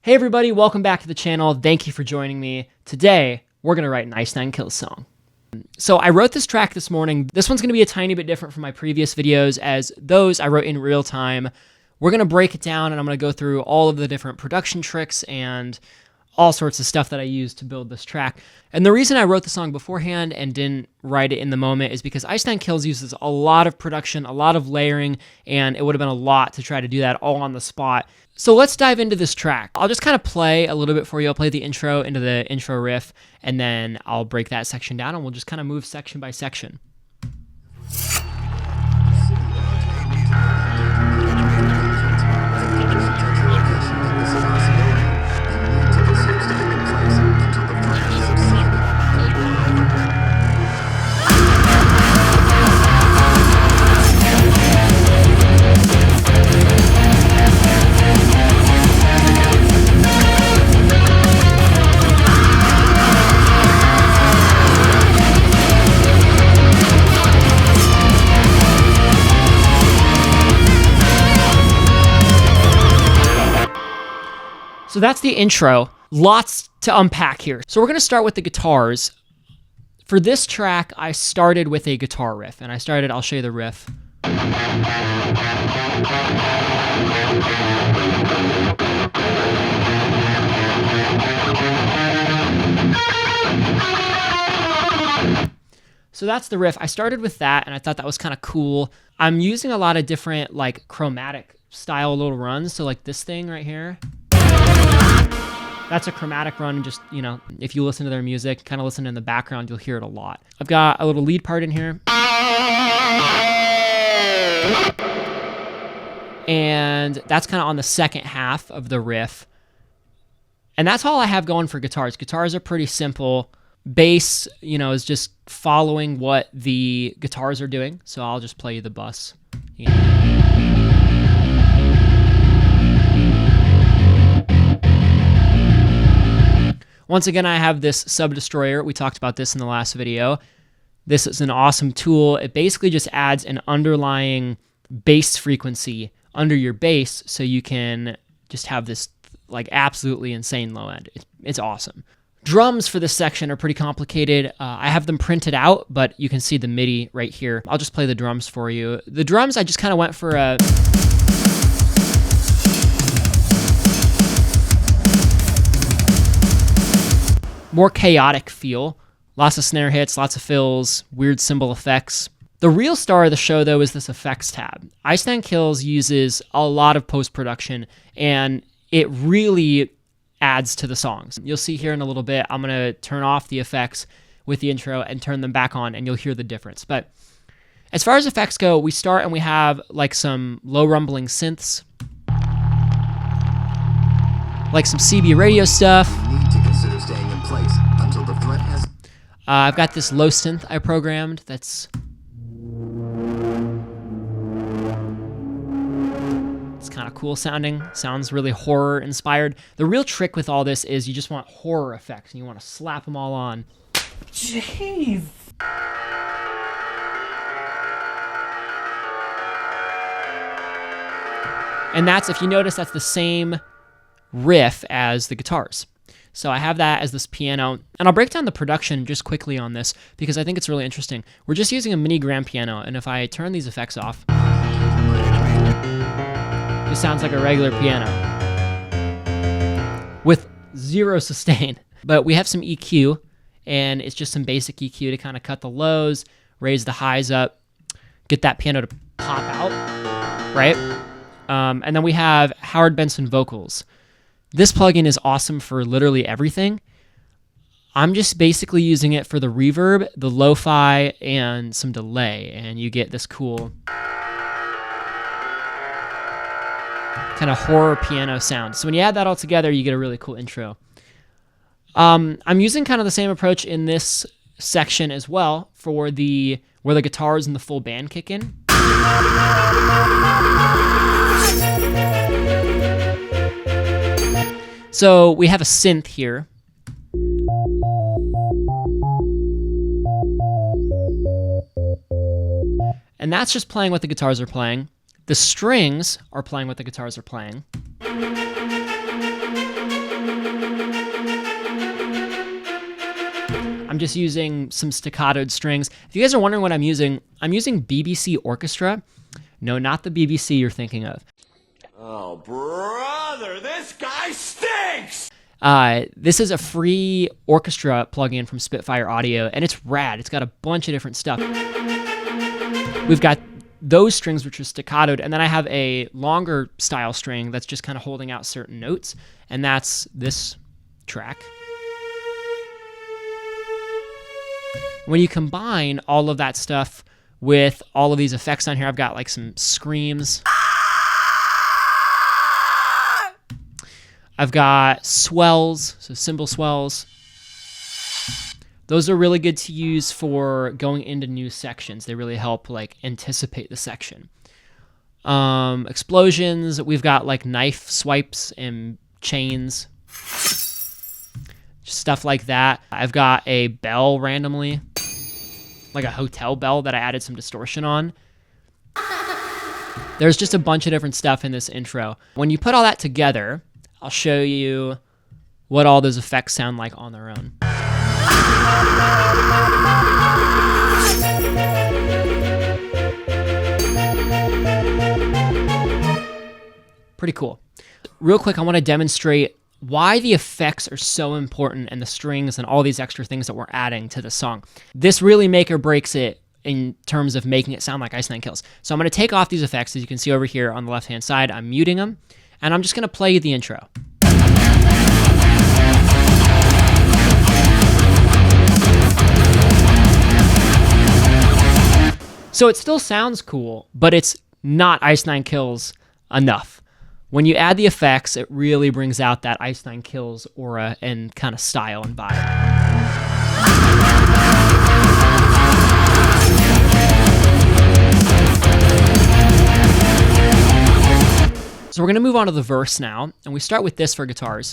Hey everybody, welcome back to the channel. Thank you for joining me. Today, we're gonna write an Ice Nine Kills song. So I wrote this track this morning. This one's gonna be a tiny bit different from my previous videos, as those I wrote in real time. We're gonna break it down and I'm gonna go through all of the different production tricks and all sorts of stuff that I used to build this track. And the reason I wrote the song beforehand and didn't write it in the moment is because Ice Nine Kills uses a lot of production, a lot of layering, and it would have been a lot to try to do that all on the spot. So let's dive into this track. I'll just kind of play a little bit for you. I'll play the intro into the intro riff, and then I'll break that section down, and we'll just kind of move section by section. So that's the intro. Lots to unpack here. So we're going to start with the guitars. For this track, I started with a guitar riff, and I'll show you the riff. So that's the riff. I started with that, and I thought that was kind of cool. I'm using a lot of different like chromatic style little runs. So like this thing right here. That's a chromatic run, just, you know, if you listen to their music, kind of listen in the background, you'll hear it a lot. I've got a little lead part in here. And that's kind of on the second half of the riff. And that's all I have going for guitars. Guitars are pretty simple. Bass, you know, is just following what the guitars are doing. So I'll just play you the bus. You know. Once again, I have this sub destroyer. We talked about this in the last video. This is an awesome tool. It basically just adds an underlying bass frequency under your bass so you can just have this like absolutely insane low end. It's awesome. Drums for this section are pretty complicated. I have them printed out, but you can see the MIDI right here. I'll just play the drums for you. The drums, I just kind of went for a... more chaotic feel. Lots of snare hits, lots of fills, weird cymbal effects. The real star of the show, though, is this effects tab. Ice Nine Kills uses a lot of post-production, and it really adds to the songs. You'll see here in a little bit, I'm going to turn off the effects with the intro and turn them back on, and you'll hear the difference. But as far as effects go, we start and we have like some low rumbling synths, like some CB radio stuff. I've got this low synth I programmed that's it's kind of cool sounding. Sounds really horror inspired. The real trick with all this is you just want horror effects and you want to slap them all on. Jeez. And that's, if you notice, that's the same riff as the guitars. So I have that as this piano, and I'll break down the production just quickly on this because I think it's really interesting. We're just using a mini grand piano, and if I turn these effects off, it sounds like a regular piano with zero sustain. But we have some EQ, and it's just some basic EQ to kind of cut the lows, raise the highs up, get that piano to pop out, right? And then we have Howard Benson vocals. This plugin is awesome for literally everything. I'm just basically using it for the reverb, the lo-fi, and some delay, and you get this cool kind of horror piano sound. So when you add that all together, you get a really cool intro. I'm using kind of the same approach in this section as well for where the guitars and the full band kick in. So we have a synth here. And that's just playing what the guitars are playing. The strings are playing what the guitars are playing. I'm just using some staccatoed strings. If you guys are wondering what I'm using BBC Orchestra. No, not the BBC you're thinking of. Oh, brother, this guy stinks! This is a free orchestra plugin from Spitfire Audio, and it's rad. It's got a bunch of different stuff. We've got those strings, which are staccatoed, and then I have a longer style string that's just kind of holding out certain notes, and that's this track. When you combine all of that stuff with all of these effects on here, I've got like some screams. I've got swells, so cymbal swells. Those are really good to use for going into new sections. They really help like anticipate the section. Explosions, we've got like knife swipes and chains. Stuff like that. I've got a bell randomly, like a hotel bell that I added some distortion on. There's just a bunch of different stuff in this intro. When you put all that together, I'll show you what all those effects sound like on their own. Pretty cool. Real quick, I want to demonstrate why the effects are so important and the strings and all these extra things that we're adding to the song. This really make or breaks it in terms of making it sound like Ice Nine Kills. So I'm going to take off these effects. As you can see over here on the left-hand side, I'm muting them, and I'm just going to play you the intro. So it still sounds cool, but it's not Ice Nine Kills enough. When you add the effects, it really brings out that Ice Nine Kills aura and kind of style and vibe. So we're going to move on to the verse now, and we start with this for guitars.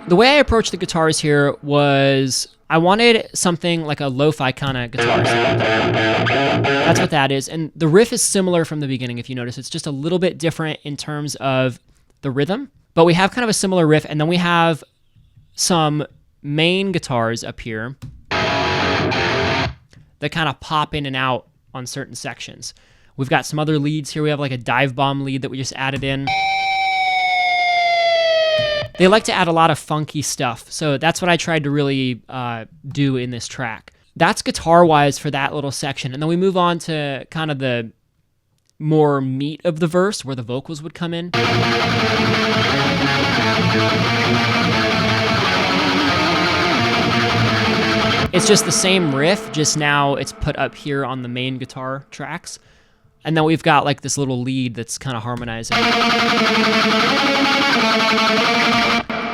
The way I approached the guitars here was I wanted something like a lo-fi kind of guitar sound. That's what that is. And the riff is similar from the beginning, if you notice. It's just a little bit different in terms of the rhythm. But we have kind of a similar riff, and then we have some main guitars up here that kind of pop in and out on certain sections. We've got some other leads here. We have like a dive bomb lead that we just added in. They like to add a lot of funky stuff, so that's what I tried to really do in this track. That's guitar-wise for that little section, and then we move on to kind of the more meat of the verse, where the vocals would come in. It's just the same riff, just now it's put up here on the main guitar tracks. And then we've got like this little lead that's kind of harmonizing.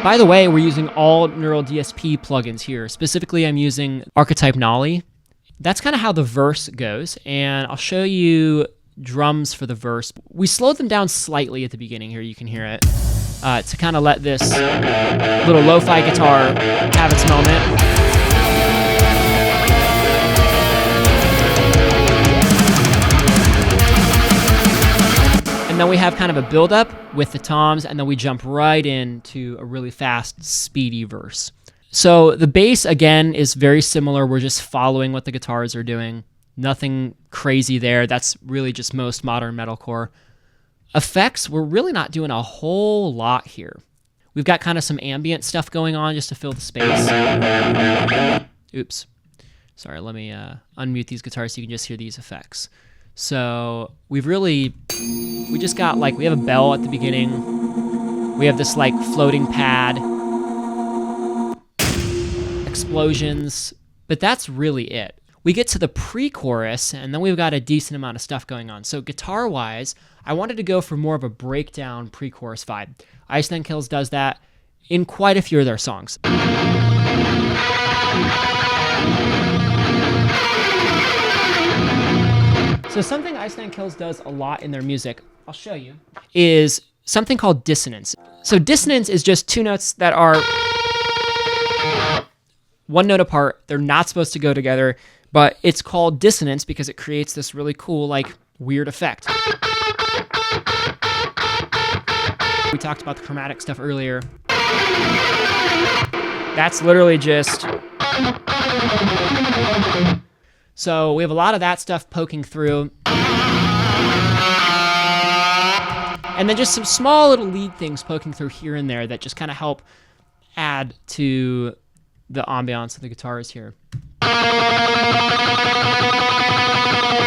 By the way, we're using all Neural DSP plugins here. Specifically, I'm using Archetype Nolly. That's kind of how the verse goes, and I'll show you drums for the verse. We slowed them down slightly at the beginning here, you can hear it, to kind of let this little lo-fi guitar have its moment. And then we have kind of a build-up with the toms, and then we jump right into a really fast, speedy verse. So the bass, again, is very similar. We're just following what the guitars are doing. Nothing crazy there. That's really just most modern metalcore. Effects, we're really not doing a whole lot here. We've got kind of some ambient stuff going on just to fill the space. Oops. Sorry, let me unmute these guitars so you can just hear these effects. So we just got like, we have a bell at the beginning. We have this like floating pad. Explosions. But that's really it. We get to the pre-chorus, and then we've got a decent amount of stuff going on. So guitar-wise, I wanted to go for more of a breakdown pre-chorus vibe. Ice Nine Kills does that in quite a few of their songs. So something Ice Nine Kills does a lot in their music, I'll show you, is something called dissonance. So dissonance is just two notes that are one note apart. They're not supposed to go together, but it's called dissonance because it creates this really cool, like, weird effect. We talked about the chromatic stuff earlier. That's literally just... So we have a lot of that stuff poking through. And then just some small little lead things poking through here and there that just kind of help add to the ambiance of the guitars here.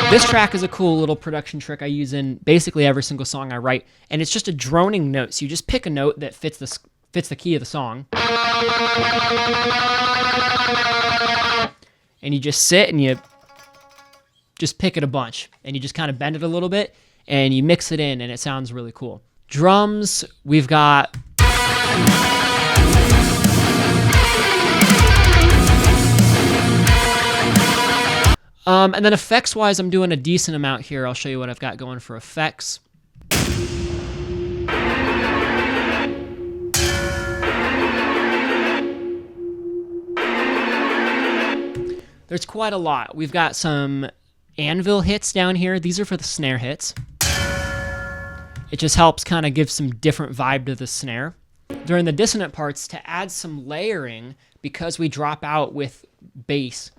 This track is a cool little production trick I use in basically every single song I write, and it's just a droning note. So you just pick a note that fits the key of the song, and you just sit and you just pick it a bunch, and you just kind of bend it a little bit, and you mix it in, and it sounds really cool. Drums, we've got... and then effects-wise, I'm doing a decent amount here. I'll show you what I've got going for effects. There's quite a lot. We've got some anvil hits down here. These are for the snare hits. It just helps kind of give some different vibe to the snare. During the dissonant parts, to add some layering, because we drop out with bass,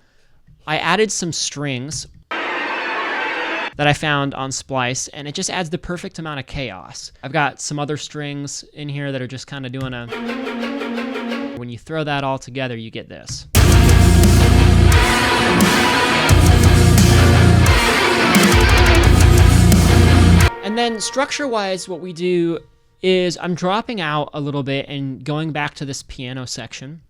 I added some strings that I found on Splice, and it just adds the perfect amount of chaos. I've got some other strings in here that are just kind of doing a... When you throw that all together, you get this. And then structure-wise, what we do is I'm dropping out a little bit and going back to this piano section.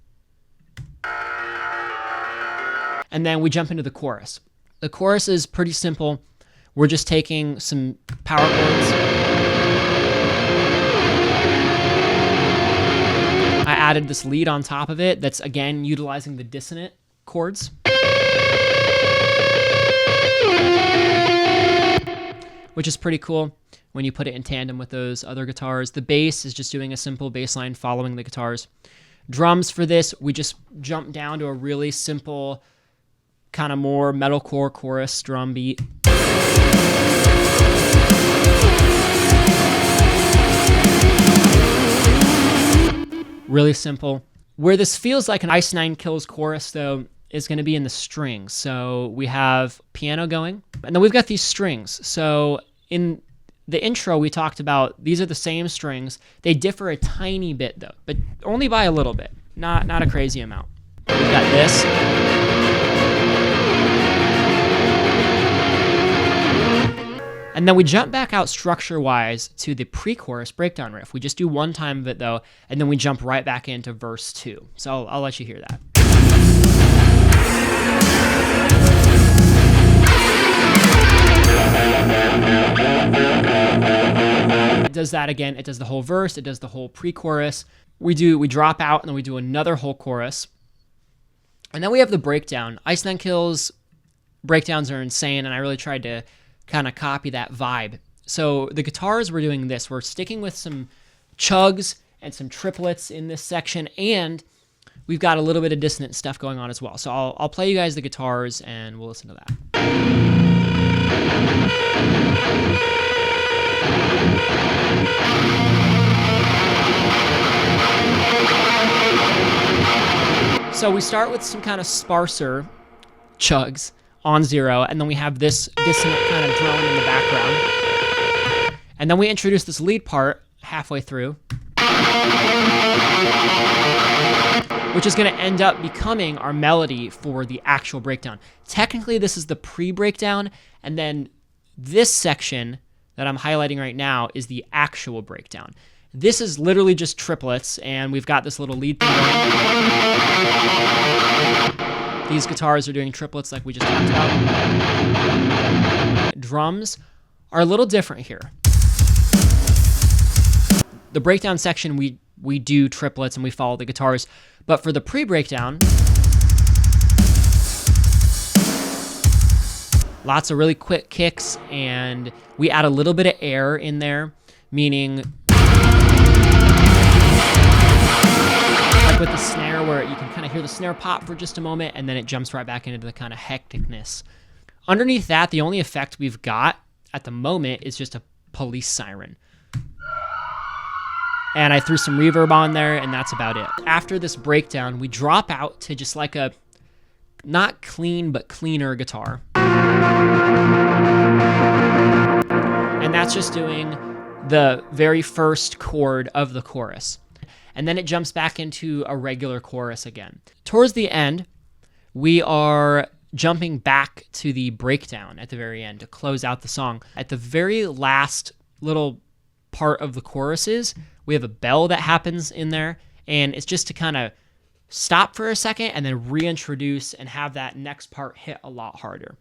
And then we jump into the chorus. The chorus is pretty simple. We're just taking some power chords. I added this lead on top of it that's, again, utilizing the dissonant chords. Which is pretty cool when you put it in tandem with those other guitars. The bass is just doing a simple bass line following the guitars. Drums for this, we just jump down to a really simple, kind of more metalcore chorus drum beat. Really simple. Where this feels like an Ice Nine Kills chorus, though, is going to be in the strings. So we have piano going, and then we've got these strings. So in the intro, we talked about these are the same strings. They differ a tiny bit, though, but only by a little bit, not a crazy amount. We've got this. And then we jump back out structure-wise to the pre-chorus breakdown riff. We just do one time of it, though, and then we jump right back into verse 2. So I'll let you hear that. It does that again. It does the whole verse. It does the whole pre-chorus. We drop out, and then we do another whole chorus. And then we have the breakdown. Ice Nine Kills breakdowns are insane, and I really tried to kind of copy that vibe. So the guitars, we're doing this. We're sticking with some chugs and some triplets in this section, and we've got a little bit of dissonant stuff going on as well. So I'll play you guys the guitars, and we'll listen to that. So we start with some kind of sparser chugs on 0, and then we have this dissonant kind of drone in the background. And then we introduce this lead part halfway through, which is going to end up becoming our melody for the actual breakdown. Technically, this is the pre-breakdown, and then this section that I'm highlighting right now is the actual breakdown. This is literally just triplets, and we've got this little lead thing going. These guitars are doing triplets like we just talked about. Drums are a little different here. The breakdown section, we do triplets and we follow the guitars. But for the pre-breakdown, lots of really quick kicks, and we add a little bit of air in there, meaning like with the snare where you can kind of hear the snare pop for just a moment and then it jumps right back into the kind of hecticness. Underneath that, the only effect we've got at the moment is just a police siren. And I threw some reverb on there, and that's about it. After this breakdown, we drop out to just like a not clean, but cleaner guitar. And that's just doing the very first chord of the chorus. And then it jumps back into a regular chorus again. Towards the end, we are jumping back to the breakdown at the very end to close out the song. At the very last little part of the choruses, we have a bell that happens in there, and it's just to kind of stop for a second and then reintroduce and have that next part hit a lot harder.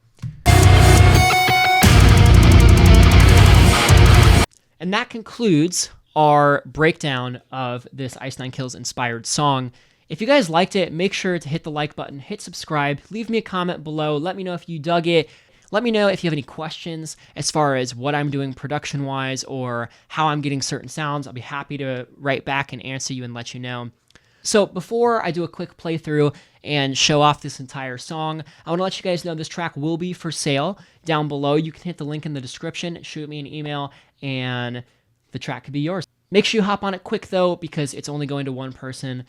And that concludes our breakdown of this Ice Nine Kills inspired song. If you guys liked it, make sure to hit the like button, hit subscribe, leave me a comment below, let me know if you dug it. Let me know if you have any questions as far as what I'm doing production-wise or how I'm getting certain sounds. I'll be happy to write back and answer you and let you know. So before I do a quick playthrough and show off this entire song, I want to let you guys know this track will be for sale down below. You can hit the link in the description, shoot me an email, and the track could be yours. Make sure you hop on it quick, though, because it's only going to one person.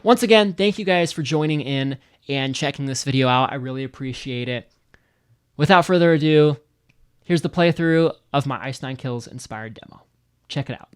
Once again, thank you guys for joining in and checking this video out. I really appreciate it. Without further ado, here's the playthrough of my Ice Nine Kills inspired demo. Check it out.